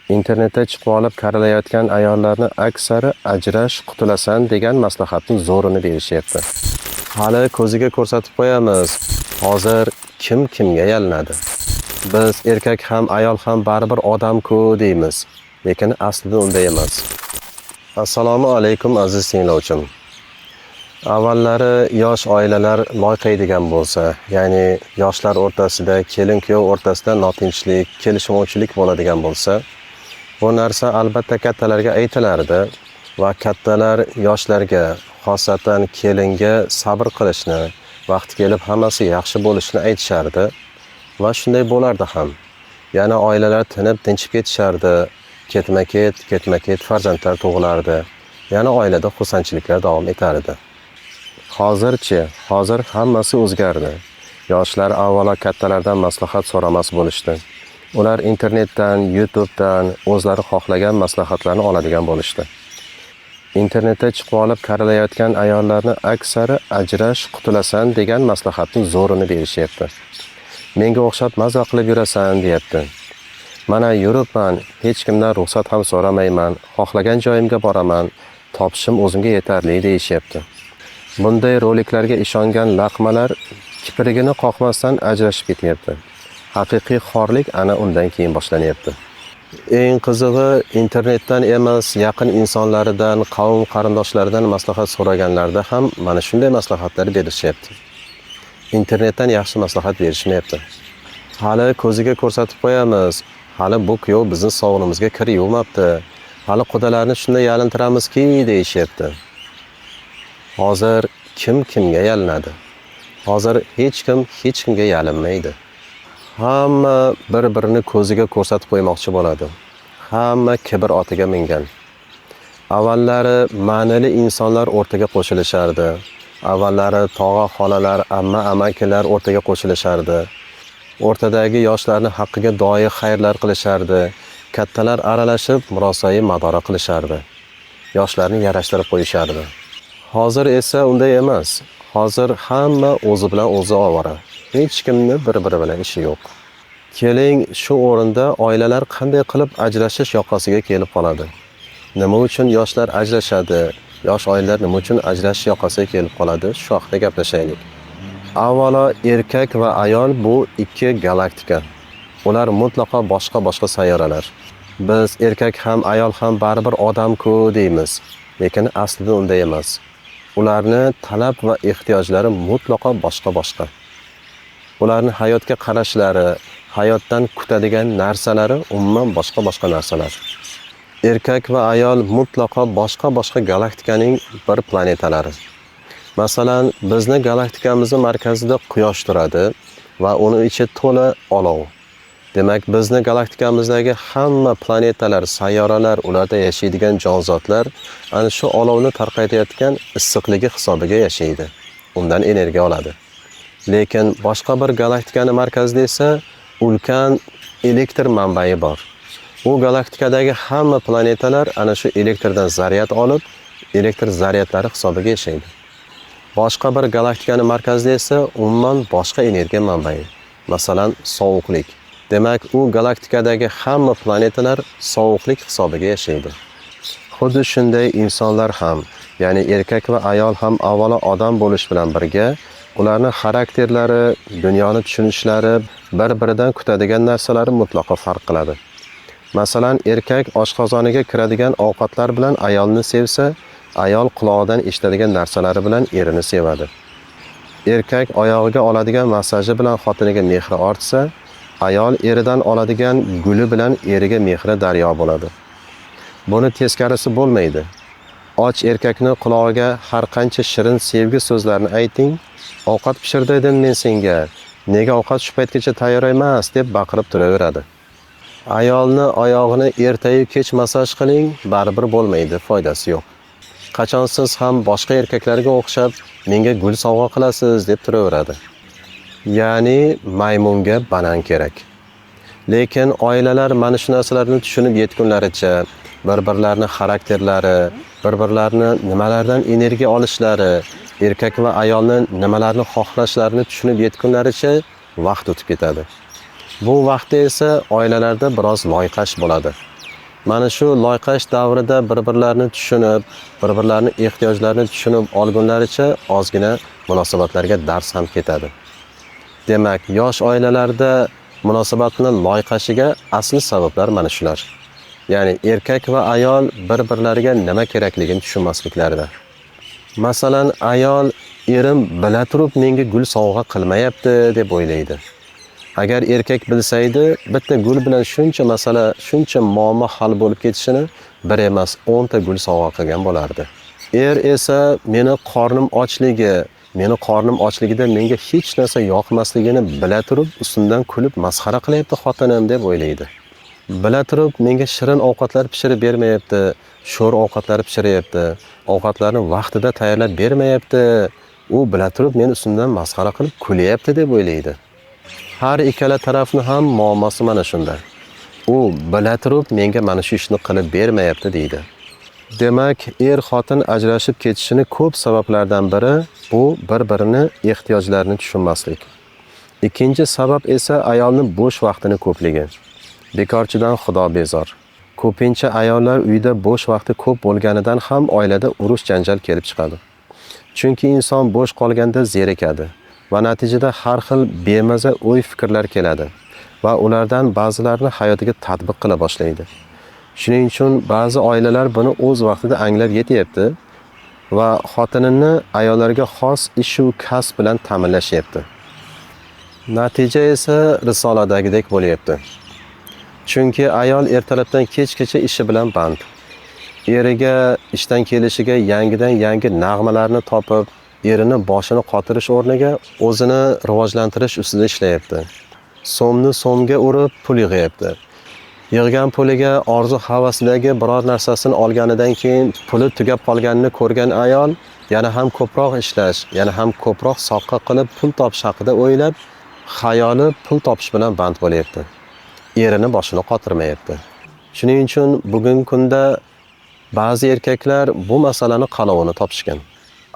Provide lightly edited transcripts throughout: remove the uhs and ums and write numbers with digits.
Internetda chiqib olib qarilayotgan ayollarni aksari ajrash, qutulasan degan maslahatning zo'rini berishyapti. Hali ko'ziga ko'rsatib qo'yamiz. Hozir kim kimga yalinadi? Biz erkak ham ayol ham baribir odam-ku deymiz, lekin aslida unday emas. Assalomu alaykum aziz tinglovchim. Avvallari yosh oilalar loyqaydigan bo'lsa, ya'ni yoshlar o'rtasida, kelin-kuyov o'rtasida notinchlik, kelishmovchilik bo'ladigan bo'lsa, bu narsa albatta kattalarga aytilardi va kattalar yoshlarga, xosatan kelinga sabr qilishni, vaqti kelib hammasi yaxshi bo'lishini aytishardi va shunday bo'lardi ham. Yana oilalar tinib tinchib ketishardi, ketma-ket farzandlar tug'ilardi. Yana oilada xursandchiliklar davom etardi. Hozir hammasi o'zgardi. Yoshlar avvalo kattalardan maslahat so'ramas bo'lishdi. Ular internetdan, YouTubedan o'zlari xohlagan maslahatlarni oladigan bo'lishdi. Internetda chiqib olib qarilayotgan ayollarni aksari ajrash, qutulasan degan maslahatning zo'rini berishyapti. Menga o'xshab maza qilib yurasan, deyapti. Mana yuribman, hech kimdan ruxsat ham so'ramayman, xohlagan joyimga boraman, topishim o'zimga yetarli deyishyapti. Bunday roliklarga ishongan laqmalar kiprigini qoqmasdan ajrashib ketyapti. Haqiqiy xorlik ana undan keyin boshlanyapti. Eng qizig'i, internetdan emas, yaqin insonlaridan, qavm qarindoshlaridan maslahat so'raganlarda ham mana shunday maslahatlar berishyapti. Internetdan yaxshi maslahat berishmayapti. Hali ko'ziga ko'rsatib qo'yamiz. Hali bu kuyov bizning sog'lig'imizga kir yuvmabdi. Hali qudalarni shunday yalintiramizki deyishyapti. Hozir kim kimga yalinadi? Hozir hech kimga yalinmaydi. Hamma bir-birini ko'ziga ko'rsatib qo'ymoqchi bo'ladi. Hamma kibr otiga mingan. Avvallari ma'nili insonlar o'rtaga qo'shilishardi. Avvallari tog'a xolalar, amma amakilar o'rtaga qo'shilishardi. O'rtadagi yoshlarni haqqiga doir xayrlar qilishardi. Kattalar aralashib murosai madora qilishardi. Yoshlarni yarashtirib qo'yishardi. Hozir esa unday emas. Hozir hamma o'zi bilan o'zi ovora. Hech kimni bir-biri bilan ishi yo'q. Keling, shu o'rinda oilalar qanday qilib ajrashish yoqasiga kelib qoladi? Nima uchun yoshlar ajrashadi? Yosh oilalar nima uchun ajrashish yoqasiga kelib qoladi? Shu haqida gaplashaylik. Avvalo, erkak va ayol bu ikki galaktika. Ular mutlaqo boshqa sayyoralar. Biz erkak ham ayol ham baribir odam-ku deymiz, lekin aslida unday emas. Ularni talab va ehtiyojlari mutlaqo boshqa. Ularning hayotga qarashlari, hayotdan kutadigan narsalari umuman boshqa narsalar. Erkak va ayol mutlaqo boshqa galaktikaning bir planetalari. Masalan, bizning galaktikamizning markazida Quyosh turadi va uni ichi to'la olov. Demak, bizning galaktikamizdagi hamma planetalar, sayyoralar, ularda yashaydigan jonzotlar ana shu olovni tarqatayotgan issiqligi hisobiga yashaydi. Undan energiya oladi. Lekin boshqa bir galaktikaning markazida esa ulkan elektr manbai bor. U galaktikadagi hamma planetalar ana shu elektrdan zaryad olib, elektr zaryadlari hisobiga yashaydi. Boshqa bir galaktikaning markazida esa umuman boshqa energiya manbai. Masalan, sovuqlik. Demak, u galaktikadagi hamma planetalar sovuqlik hisobiga yashaydi. Xuddi shunday insonlar ham, ya'ni erkak va ayol ham avvalo odam bo'lish bilan birga, ularning xarakterlari, dunyoni tushunishlari, bir-biridan kutadigan narsalari mutlaqo farq qiladi. Masalan, erkak oshqozoniga kiradigan ovqatlar bilan ayolni sevsa, ayol quloqidan eshitadigan narsalari bilan erini sevadi. Erkak oyog'iga oladigan massaji bilan xotiniga mehri ortsa, ayol eridan oladigan guli bilan eriga mehri daryo bo'ladi. Buni teskarisi bo'lmaydi. Och erkakni qulog'iga har qancha shirin sevgi so'zlarni ayting, ovqat pishirdim men senga, nega ovqat shu paytgacha tayyor emas deb baqirib turaveradi. Ayolni oyog'ini ertayu kech massaj qiling, baribir bo'lmaydi, foydasi yo'q. Qachon siz ham boshqa erkaklarga o'xshab menga gul sovg'a qilasiz deb turaveradi. Ya'ni maymunga banan kerak. Lekin oilalar mana shu narsalarni tushunib yetgunlaricha, bir-birlarining xarakterlari, bir-birlarini nimalardan energiya olishlari, erkak va ayolning nimalarni xohlashlarini tushunib yetgunlaricha vaqt o'tib ketadi. Bu vaqtda esa oilalarda biroz loyqash bo'ladi. Mana shu loyqash davrida bir-birlarini tushunib, bir-birlarining ehtiyojlarini tushunib olgunlaricha ozgina munosabatlarga dars ham ketadi. Demak, yosh oilalarda munosabatning loyqashiga asli sabablar mana shular. Ya'ni erkak va ayol bir-birlariga nima kerakligini tushunmasliklarida. Masalan, ayol erim bila turib menga gul sovg'a qilmayapti deb o'ylaydi. Agar erkak bilsaydi, bitta gul bilan shuncha masala, shuncha muammo hal bo'lib ketishini bir emas 10 ta gul sovg'a qilgan bo'lardi. Er esa meni qornim ochligida menga hech narsa yoqmasligini bila turib, ustimdan kulib masxara qilyapti xotinim deb o'ylaydi. Bila turib menga shirin ovqatlar pishirib bermayapti, sho'r ovqatlar pishiryapti, ovqatlarni vaqtida tayyorlab bermayapti. U bila turib meni ustimdan masxara qilib kulyapti deb o'ylaydi. Har ikkala tarafni ham muammosi mana shunda. U bila turib menga mana shu ishni qilib bermayapti deydi. Demak, xotin ajrashib ketishini ko'p sabablardan biri bu bir-birini ehtiyojlarini tushunmaslik. Ikkinchi sabab esa ayolning bo'sh vaqtini ko'pligi. Bekorchidan xudo bezor. Ko'pincha ayollar uyda bo'sh vaqti ko'p bo'lganidan ham oilada urush janjal kelib chiqadi. Chunki inson bo'sh qolganda zerikadi va natijada har xil bemaza o'y-fikrlar keladi va ulardan ba'zilarini hayotiga tatbiq qila boshlaydi. Shuning uchun ba'zi oilalar buni o'z vaqtida anglab yetyapti va xotinini ayollarga xos ish va kasb bilan ta'minlashyapti. Natija esa risoladagidek bo'lyapti. Chunki ayol ertalabdan kechgacha ishi bilan band. Eriga ishdan kelishiga yangi nag'malarni topib, erini boshini qotirish o'rniga o'zini rivojlantirish ustida ishlayapti. So'mni so'mga urib pul yig'yapti. Yig'gan puliga orzu-havasidagi biror narsasini olganidan keyin puli tugab qolganini ko'rgan ayol yana ham ko'proq ishlash, yana ham ko'proq soqqa qilib pul topish haqida o'ylab, xayoli pul topish bilan band bo'lyapti. Erini boshini qotirmayapti. Shuning uchun bugungi kunda ba'zi erkaklar bu masalani qalovini topishgan.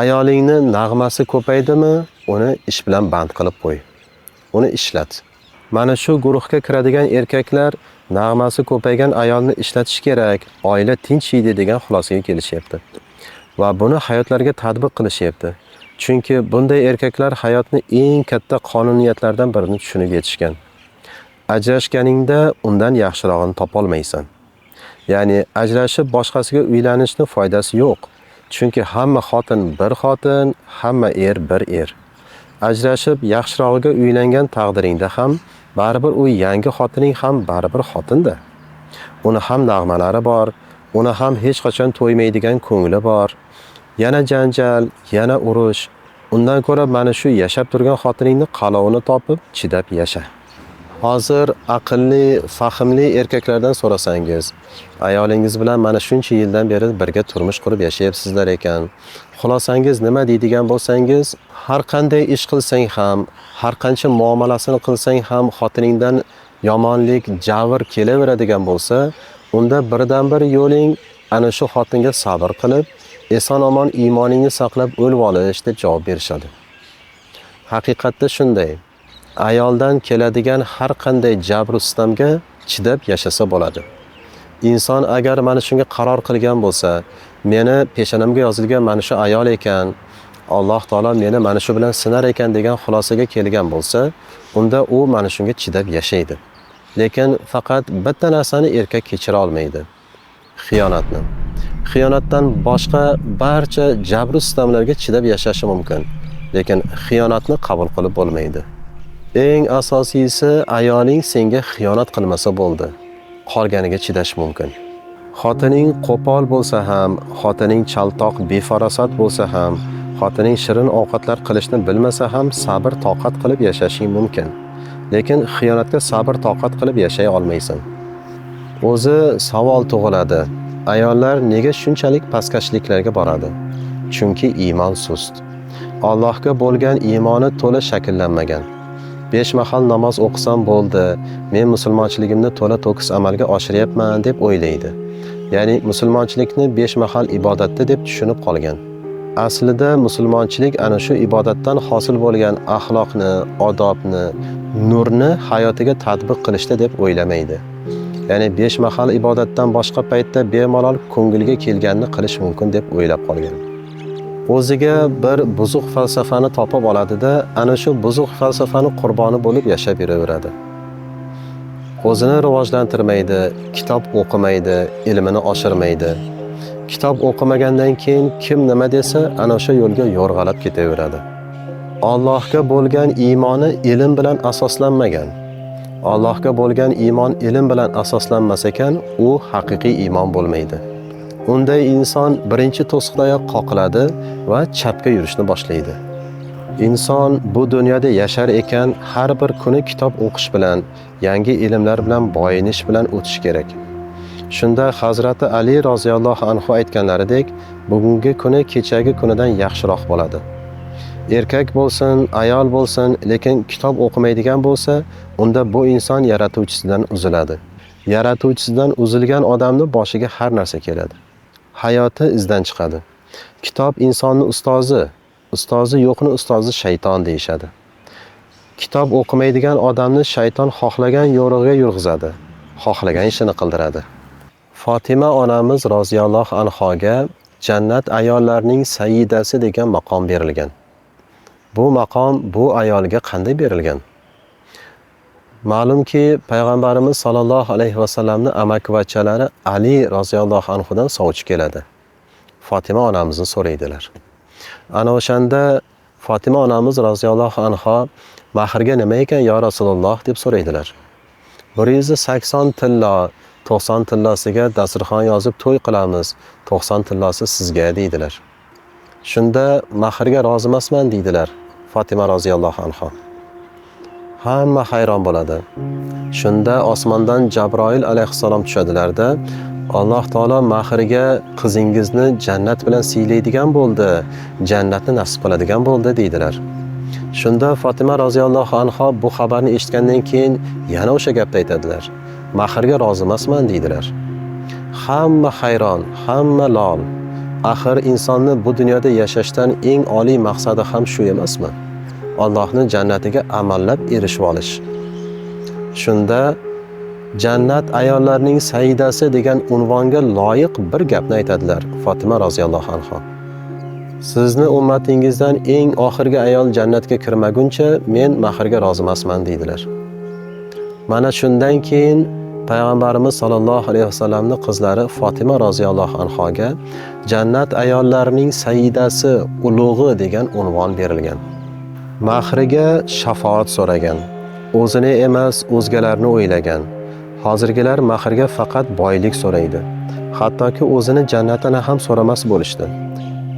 Ayolingni nag'masi ko'paydimi, uni ish bilan band qilib qo'y. Uni ishlat. Mana shu guruhga kiradigan erkaklar nag'masi ko'paygan ayolni ishlatish kerak, oila tinchiydi degan xulosaga kelishyapti. Va buni hayotlariga tatbiq qilishyapti. Chunki bunday erkaklar hayotni eng katta qonuniyatlardan birini tushunib yetishgan. Ajrashganingda undan yaxshirog'ini topolmaysan. Ya'ni ajrashib boshqasiga uylanishni foydasi yo'q. Chunki hamma xotin bir xotin, hamma bir er. Ajrashib yaxshirog'iga uylangan taqdiringda ham baribir u yangi xotining ham baribir xotinda. Uni ham nag'malari bor, uni ham hech qachon to'ymaydigan ko'ngli bor. Yana janjal, yana urush. Undan ko'ra mana shu yashab turgan xotiningni qalovini topib, chidab yasha. Hozir aqlli, fahmli erkaklardan so'rasangiz, ayolingiz bilan mana shuncha yildan beri birga turmush qurib yashayapsizlar ekan. Xulosangiz nima deydigan bo'lsangiz, har qanday ish qilsang ham, har qancha muomalasini qilsang ham xotiningdan yomonlik, javr kelaveradigan bo'lsa, unda birdan-bir yo'ling ana shu xotinga sabr qilib, eson-omon iymoningni saqlab o'lib olish deb javob berishadi. Haqiqatda shunday. Ayoldan keladigan har qanday jabr sitamga chidab yashasa bo'ladi. Inson agar mana shunga qaror qilgan bo'lsa, meni peshonamga yozilgan mana shu ayol ekan, Alloh taolo meni mana shu bilan sinar ekan degan xulosaga kelgan bo'lsa, unda u mana shunga chidab yashaydi. Lekin faqat bitta narsani erkak kechira olmaydi. Xiyonatni. Xiyonatdan boshqa barcha jabr sitamlarga chidab yashashi mumkin, lekin xiyonatni qabul qilib bo'lmaydi. Eng asosiysi ayoling senga xiyonat qilmasa bo'ldi. Qolganiga chidash mumkin. Xotining qo'pol bo'lsa ham, xotining chaltoq, befarosat bo'lsa ham, xotining shirin ovqatlar qilishni bilmasa ham sabr toqat qilib yashashing mumkin. Lekin xiyonatga sabr toqat qilib yashay olmaysan. O'zi savol tug'iladi. Ayollar nega shunchalik pastkashliklarga boradi? Chunki iymon sust. Allohga bo'lgan iymoni to'la shakllanmagan. 5 mahal namoz o'qisam bo'ldi, men musulmonchiligimni to'la to'kis amalga oshiryapman deb o'ylaydi. Ya'ni musulmonchilikni 5 mahal ibodatda deb tushunib qolgan. Aslida musulmonchilik ana shu ibodatdan hosil bo'lgan axloqni, odobni, nurni hayotiga tatbiq qilishda deb o'ylamaydi. ya'ni 5 mahal ibodatdan boshqa paytda bemalol ko'ngilga kelganini qilish mumkin deb o'ylab qolgan. O'ziga bir buzuq falsafani topib oladida, ana shu buzuq falsafani qurboni bo'lib yashab yuraveradi. O'zini rivojlantirmaydi, kitob o'qimaydi, ilmini oshirmaydi. Kitob o'qimagandan keyin kim nima desa, ana o'sha yo'lga yo'rg'alab ketaveradi. Allohga bo'lgan iymoni ilm bilan asoslanmagan. Allohga bo'lgan iymon ilm bilan asoslanmas ekan, u haqiqiy iymon bo'lmaydi. Unday inson birinchi to'siqdayoq qoqiladi va chapga yurishni boshlaydi. Inson bu dunyoda yashar ekan, har bir kuni kitob o'qish bilan, yangi ilmlar bilan boyinish bilan o'tish kerak. Shunda Hazrati Ali roziyallohu anhu aytganlaridek, bugungi kuni kechagi kunidan yaxshiroq bo'ladi. Erkak bo'lsin, ayol bo'lsin, lekin kitob o'qimaydigan bo'lsa, unda bu inson yaratuvchisidan uziladi. Yaratuvchisidan uzilgan odamning boshiga har narsa keladi. Hayoti izdan chiqadi. Kitob insonning ustozi, ustozi yo'qni ustozi shayton deyishadi. Kitob o'qimaydigan odamni shayton xohlagan yo'riga yurg'izadi, xohlagan ishini qildiradi. Fatima onamiz roziyallohu anhoga jannat ayollarining sayyidasi degan maqom berilgan. Bu maqom bu ayolga qanday berilgan? Ma'lumki, payg'ambarimiz sollallohu alayhi vasallamning amakivachchalari Ali roziyallohu anhudan sovchi keladi. Fatima onamizni so'raydilar. Ana o'shanda Fatima onamiz roziyallohu anha mahrga nima ekan yo Rasululloh deb so'raydilar. 180 tilla, 90 tillasiga dasturxon yozib to'y qilamiz, 90 tillasi sizga deydilar. Shunda mahrga rozi emasman deydilar Fatima roziyallohu anha. Hamma hayron bo'ladi. Shunda osmondan Jabroil alayhissalom tushadilarda, Alloh taolo mahriga qizingizni jannat bilan siylaydigan bo'ldi, jannatni nasib qiladigan bo'ldi deydilar. Shunda Fatima roziyallohu anha bu xabarni eshitgandan keyin yana o'sha gapni aytadilar. Mahrga rozi emasman deydilar. Hamma hayron, hamma lol. Axir insonni bu dunyoda yashashdan eng oliy maqsadi ham shu emasmi? Allohning jannatiga amallab erishib olish. Shunda jannat ayollarining sayyidasi degan unvonga loyiq bir gapni aytadilar Fatima roziyallohu anha. Sizni ummatingizdan eng oxirgi ayol jannatga kirmaguncha men mahrga rozi emasman deydilar. Mana shundan keyin payg'ambarimiz sollallohu alayhi vasallamning qizlari Fatima roziyallohu anhoga jannat ayollarining sayyidasi, ulug'i degan unvon berilgan. Mahriga shafaat so'ragan. O'zini emas, o'zgalarni o'ylagan. Hozirgilar mahrga faqat boylik so'raydi. Hattoki o'zini jannatdan ham so'ramas bo'lishdi.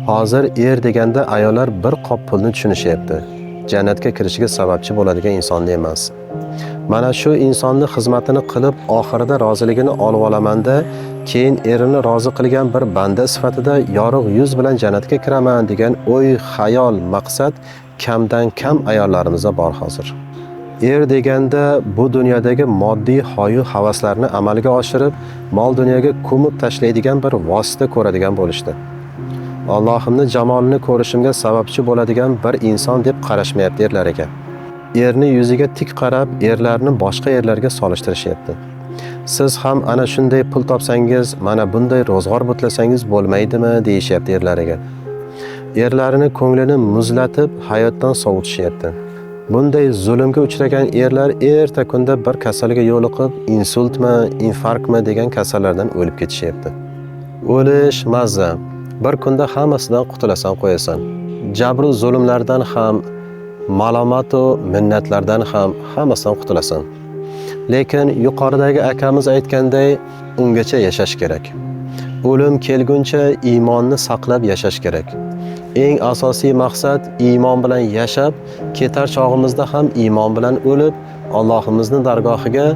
Hozir deganda ayollar bir qop pulni tushunishyapti. Jannatga kirishiga sababchi bo'ladigan insonni emas. Mana shu insonni xizmatini qilib, oxirida roziligini olib olamanda, keyin erini rozi qilgan bir banda sifatida yorug' yuz bilan jannatga kiraman degan o'y, xayol, maqsad kamdan kam ayollarimizda bor hozir. Deganda bu dunyodagi moddiy hoyu havaslarni amalga oshirib, mol dunyoga ko'mib tashlaydigan bir vosita ko'radigan bo'lishdi. Allohimni jamolini ko'rishimga sababchi bo'ladigan bir inson deb qarashmayapti erlar ekan. Erni yuziga tik qarab, erlarni boshqa erlarga solishtirishyapti. Siz ham ana shunday pul topsangiz, mana bunday ro'zg'or butlasangiz bo'lmaydimi deyishyapti erlariga. Erlarini ko'nglini muzlatib, hayotdan sovutishyapti. Bunday zulmga uchragan erlar erta kunda bir kasalga yo'liqib, insultmi, infarktmi degan kasallardan o'lib ketishyapti. O'lish mazza. Bir kunda hammasidan qutulasan qo'yasan. Jabru zulmlardan ham, malomat va minnatlardan ham hammasidan qutulasan. Lekin yuqoridagi akamiz aytganday, ungacha yashash kerak. O'lim kelguncha iymonni saqlab yashash kerak. Eng asosiy maqsad iymon bilan yashab, ketar chog'imizda ham iymon bilan o'lib, Allohimizning dargohiga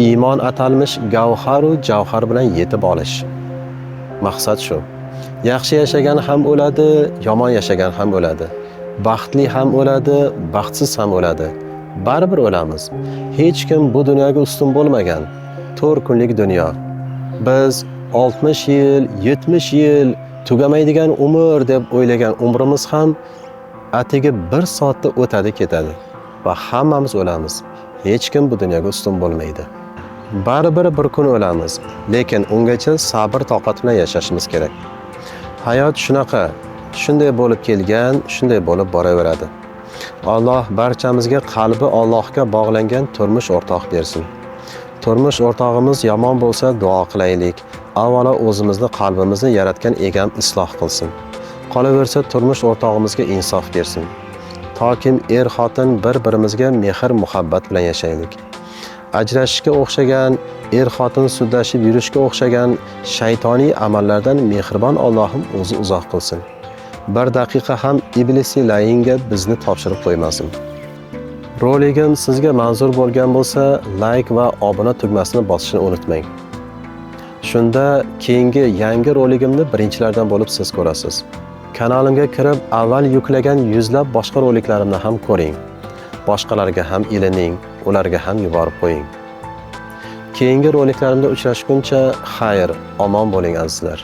iymon atalmish gavhar va javhar bilan yetib olish. Maqsad shu. Yaxshi yashagan ham o'ladi, yomon yashagan ham o'ladi. Baxtli ham o'ladi, baxtsiz ham o'ladi. Baribir o'lamiz. Hech kim bu dunyoga ustun bo'lmagan. 4 kunlik dunyo. Biz 60 yil, 70 yil tugamaydigan umr deb o'ylagan umrimiz ham atigi 1 soatda o'tadi ketadi va hammamiz o'lamiz. Hech kim bu dunyoga ustun bo'lmaydi. Baribir bir kun o'lamiz, lekin ungacha sabr toqat bilan yashashimiz kerak. Hayot shunaqa, shunday bo'lib kelgan, shunday bo'lib boraveradi. Alloh barchamizga qalbi Allohga bog'langan turmush o'rtoq bersin. Turmush o'rtog'imiz yomon bo'lsa duo qilaylik. Avvalo o'zimizni qalbimizni yaratgan egam isloh qilsin. Qolaversa turmush o'rtog'imizga insof bersin. Tokim xotin bir-birimizga mehr muhabbat bilan yashaylik. Ajrashishga o'xshagan, xotin sudlashib yurishga o'xshagan shaytoniy amallardan mehribon Allohim o'zi uzoq qilsin. Bir daqiqa ham iblisi layinga bizni topshirib qo'ymasin. Roligim sizga manzur bo'lgan bo'lsa, like va obuna tugmasini bosishni unutmang. Shunda keyingi yangi roligimni birinchilardan bo'lib siz ko'rasiz. Kanalimga kirib, avval yuklagan yuzlab boshqa roliklarimni ham ko'ring. Boshqalarga ham ilining, ularga ham yuborib qo'ying. Keyingi roliklarimda uchrashguncha xayr, omon bo'ling azizlar.